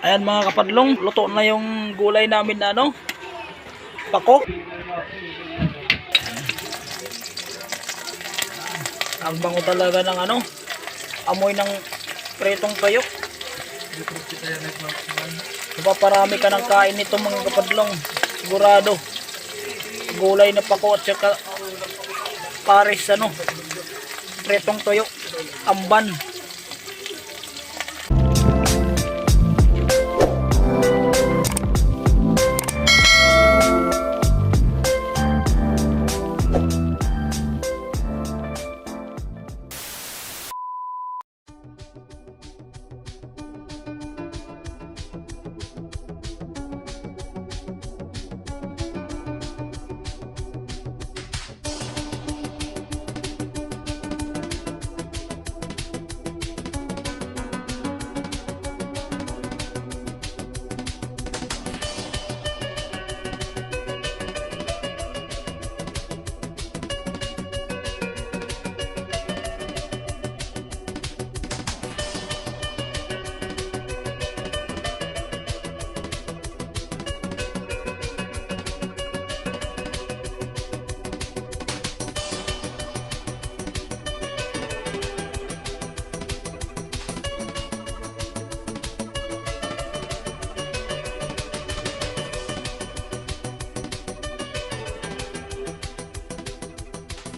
Ayan mga kapadlong, luto na yung gulay namin na ano, pako. Ang bango talaga ng ano, amoy ng pritong tuyo. Paparami ka ng kain nito mga kapadlong, sigurado. Gulay na pako at saka pares ano, pritong tuyo, amban.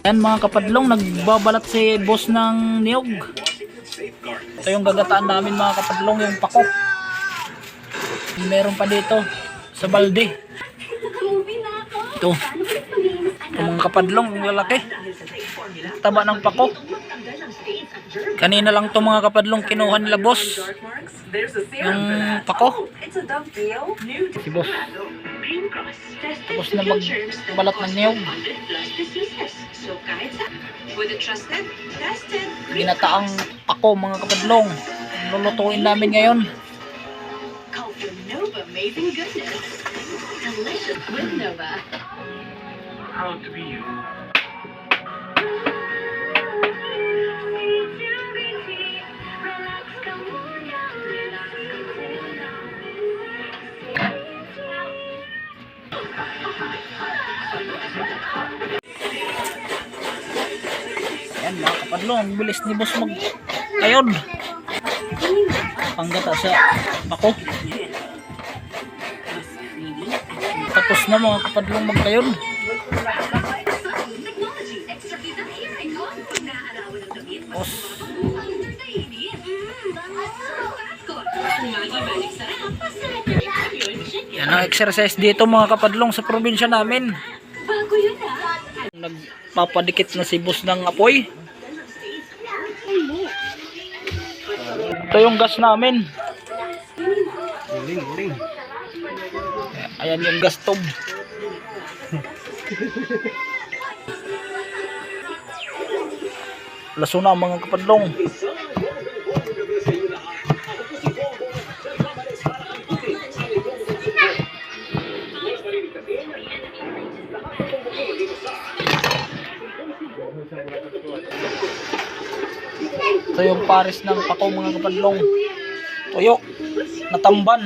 Yan mga kapadlong, nagbabalat si boss ng niyog. Ito yung gagataan namin mga kapadlong, yung pako. Meron pa dito sa balde. Ito mga kapadlong, yung lalaki. Taba ng pako. Kanina lang to mga kapadlong kinuha nila boss. Yung pako. Si boss. Tapos na magbalat ng niyog. Ginataang pako mga kapadlong. Lulutuin namin ngayon. Proud to be you. Ayan mga kapadlong, bilis ni boss mag kayod. Panggata sa pako. Tapos na mga kapadlong magkayod. Tapos yan ang exercise dito mga kapadlong sa probinsya namin. Nagpapadikit na si boss ng apoy. Ito yung gas namin. Ayan yung gas stove. Laso na mga kapadlong. Ito yung pares ng pako mga kapadlong. Tuyo, natamban.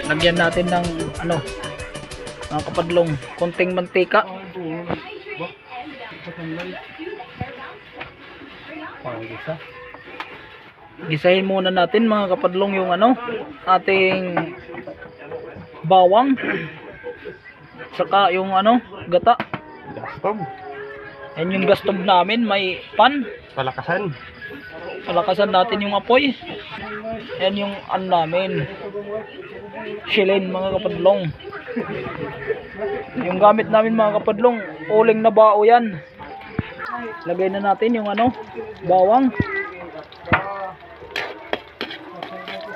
Lagyan natin ng ano, mga kapadlong, konting mantika. Gisahin muna natin mga kapadlong yung ano, ating bawang. Saka yung ano, gata. Gastom. Yan yung gastom namin, may pan. Palakasan. Palakasan natin yung apoy. Yan yung ano namin, shilin mga kapadlong. Yung gamit namin mga kapadlong, uling na bao yan. Lagay na natin yung ano, bawang.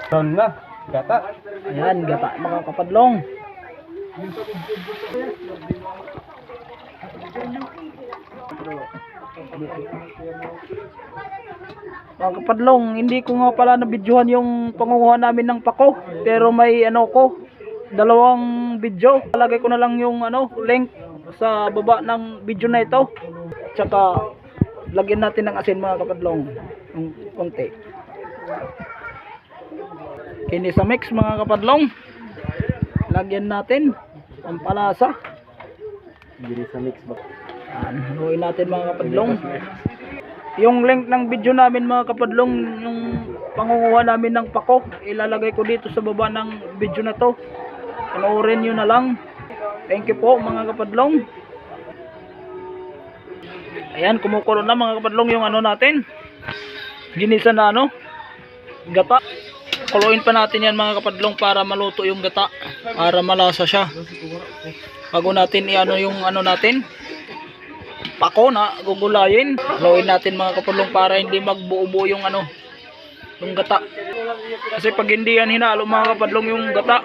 Doon na. Gata. Ayan, gata mga kapadlong. Mga kapadlong, hindi ko nga pala nabidyohan yung pangunguha namin ng pako. Pero may ano ko, dalawang video. Palagay ko na lang yung link sa baba ng video na ito. Tsaka lagyan natin ng asin mga kapadlong. Ng konti. Kinisa mix mga kapadlong. Lagyan natin ang palasa. Kinisa mix ba? Haluin natin mga kapadlong. Yung link ng video namin mga kapadlong, yung pangunguha namin ng pako, ilalagay ko dito sa baba ng video na to. Panoorin nyo na lang. Thank you po mga kapadlong. Ayan, kumukulo na mga kapadlong yung natin. Ginisa na gata. Kuluin pa natin yan mga kapadlong para maluto yung gata. Para malasa siya. Bago natin yung natin. Pako na gugulayin. Haluin natin mga kapadlong para hindi magbuo-buo yung yung gata. Kasi pag hindi yan hinalo mga kapadlong yung gata,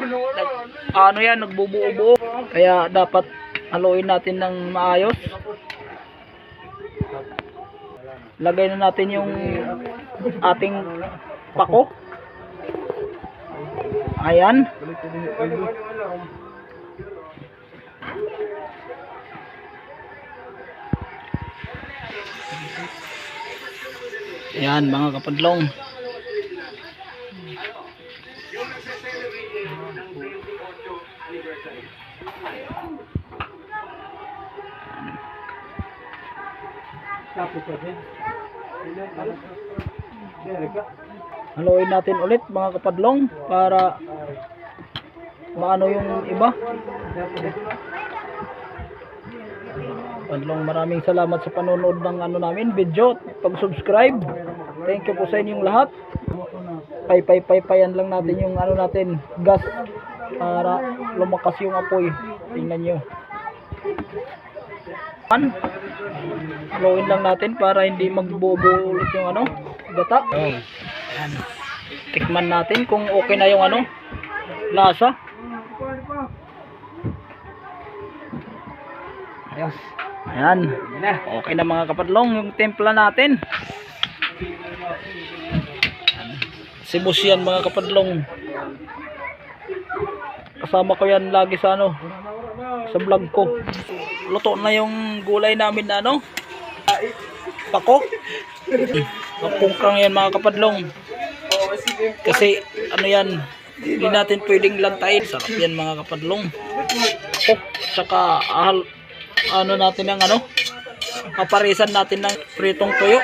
nagbubuo-buo. Kaya dapat haluin natin ng maayos. Lagay na natin yung ating pako. Ayan. Ayan mga kapadlong. Haluin natin ulit mga kapadlong para maano yung iba. Kapadlong, maraming salamat sa panonood ng namin video, pag-subscribe. Thank you po sa inyong lahat. Pay-payan lang natin yung natin, gas para lumakas yung apoy. Tingnan nyo. Haluin lang natin para hindi magbubuo ulit yung gata. Ayan. Tikman natin kung okay na yung lasa. Ayan. Okay na mga kapadlong yung templa natin. Sibus yan mga kapadlong. Kasama ko yan lagi sa sa vlog ko. Luto na yung gulay namin na pako. Mapungkang yan mga kapadlong. Kasi yan, hindi natin pwedeng lantayin. Sarap yan mga kapadlong. Pako. Tsaka natin ang kaparisan natin ng pritong tuyo.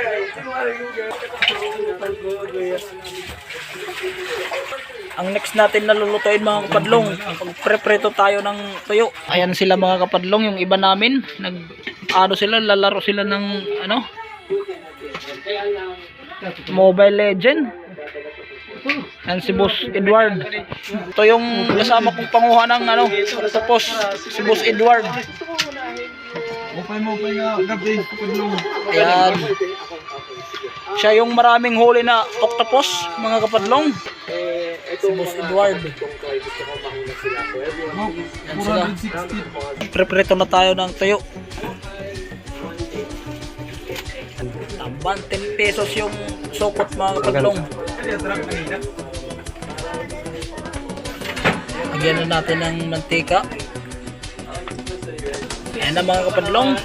Ang next natin na lulutuin mga kapadlong, magprepreto tayo ng tuyo. Ayan sila mga kapadlong, yung iba namin sila, lalaro sila ng Mobile Legend. Yan si Boss Edward. Ito yung kasama kong panguha ng tapos si Boss Edward. Ayan. Siya yung maraming huli na octopus mga kapadlong. Si Boss Edward. Yan sila. Prepreto na tayo ng tuyo. Tamban 10 pesos yung sukot mga kapadlong. Lagyan na natin ng mantika. Ayan na mga kapadlong.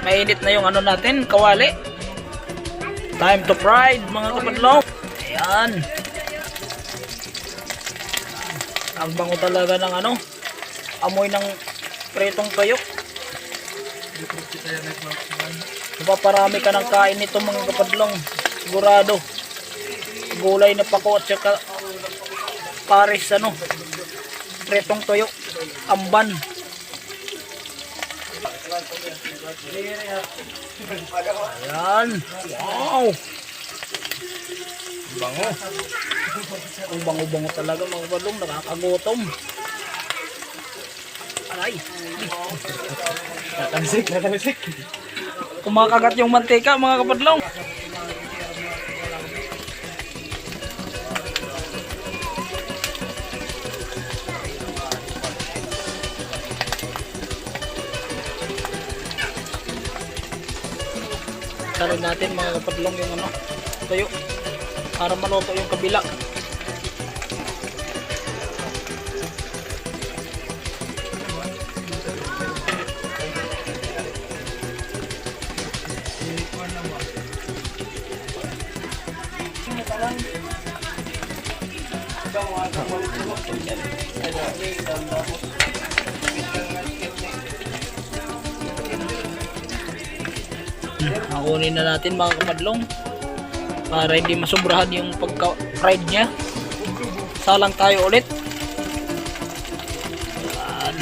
Mainit na yung natin, kawali. Time to fry mga kapadlong. Ayan. Ang bango talaga ng amoy ng pritong tuyo. Paparami ka ng kain nito mga kapadlong. Sigurado. Gulay na pako at saka pares pritong tuyo. Amban. Ayan. Wow. Bango. Ang bango-bango talaga mga kapadlong. Nakakagutom. Aray. Natansik. Kumakagat yung mantika mga kapadlong. Isa rin natin mga kapadlong yung ano, tuyo. Para maluto yung kabila. Nakunin na natin mga kapadlong para hindi masobrahan yung pagka-fried niya. Salang tayo ulit. Yan.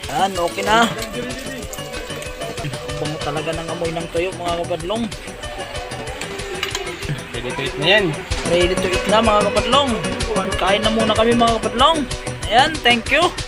Yan, okay na. Bango talaga ng amoy ng tuyo mga kapadlong. Ready to eat na yan. Ready to eat na mga kapadlong. Kain na muna kami mga kapadlong. Ayan, thank you.